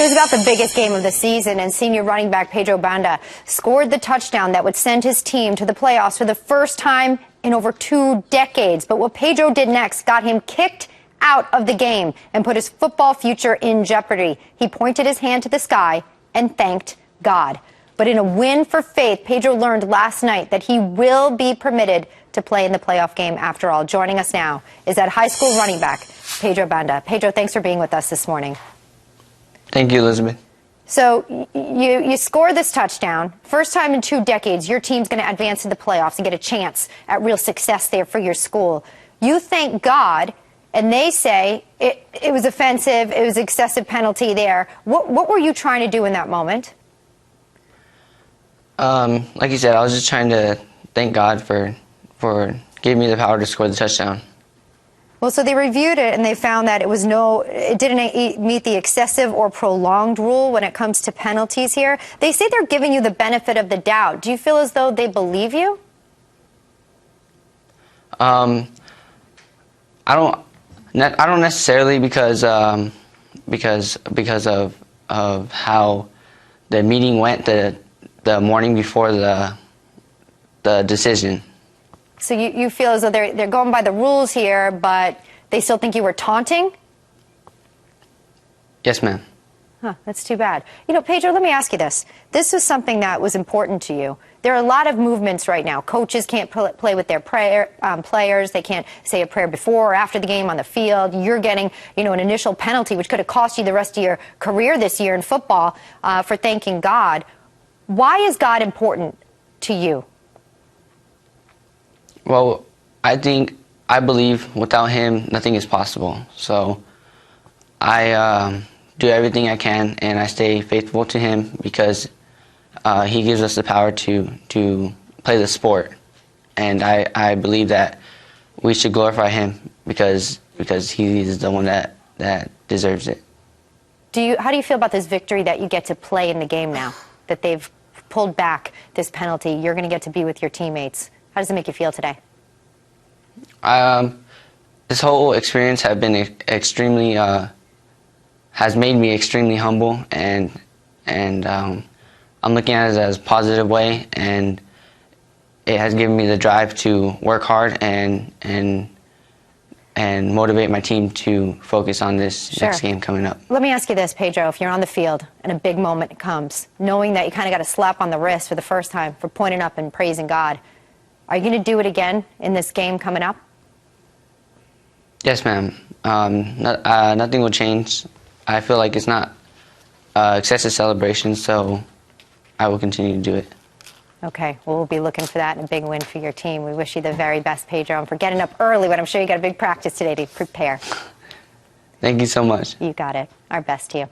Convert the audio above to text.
It was about the biggest game of the season, and senior running back Pedro Banda scored the touchdown that would send his team to the playoffs for the first time in over 2 decades. But what Pedro did next got him kicked out of the game and put his football future in jeopardy. He pointed his hand to the sky and thanked God. But in a win for faith, Pedro learned last night that he will be permitted to play in the playoff game after all. Joining us now is that high school running back, Pedro Banda. Pedro, thanks for being with us this morning. Thank you, Elizabeth. So you score this touchdown. First time in 2 decades, your team's going to advance to the playoffs and get a chance at real success there for your school. You thank God, and they say it was offensive, it was excessive penalty there. What were you trying to do in that moment? Like you said, I was just trying to thank God for giving me the power to score the touchdown. Well, so they reviewed it and they found that it didn't meet the excessive or prolonged rule when it comes to penalties here. They say they're giving you the benefit of the doubt. Do you feel as though they believe you? I don't necessarily because of how the meeting went the morning before the decision. So you feel as though they're going by the rules here, but they still think you were taunting? Yes, ma'am. Huh, that's too bad. You know, Pedro, let me ask you this. This was something that was important to you. There are a lot of movements right now. Coaches can't play with their players. They can't say a prayer before or after the game on the field. You're getting, an initial penalty, which could have cost you the rest of your career this year in football for thanking God. Why is God important to you? Well, I believe without him, nothing is possible. So I do everything I can, and I stay faithful to him because he gives us the power to play the sport. And I believe that we should glorify him because he is the one that deserves it. How do you feel about this victory that you get to play in the game now, that they've pulled back this penalty? You're going to get to be with your teammates. How does it make you feel today? This whole experience has made me extremely humble, and I'm looking at it as a positive way, and it has given me the drive to work hard and motivate my team to focus on this next game coming up. Let me ask you this, Pedro. If you're on the field and a big moment comes, knowing that you kind of got a slap on the wrist for the first time for pointing up and praising God, are you going to do it again in this game coming up? Yes, ma'am. Nothing will change. I feel like it's not excessive celebration, so I will continue to do it. Okay, well, we'll be looking for that and a big win for your team. We wish you the very best, Pedro, and for getting up early, but I'm sure you got a big practice today to prepare. Thank you so much. You got it. Our best to you.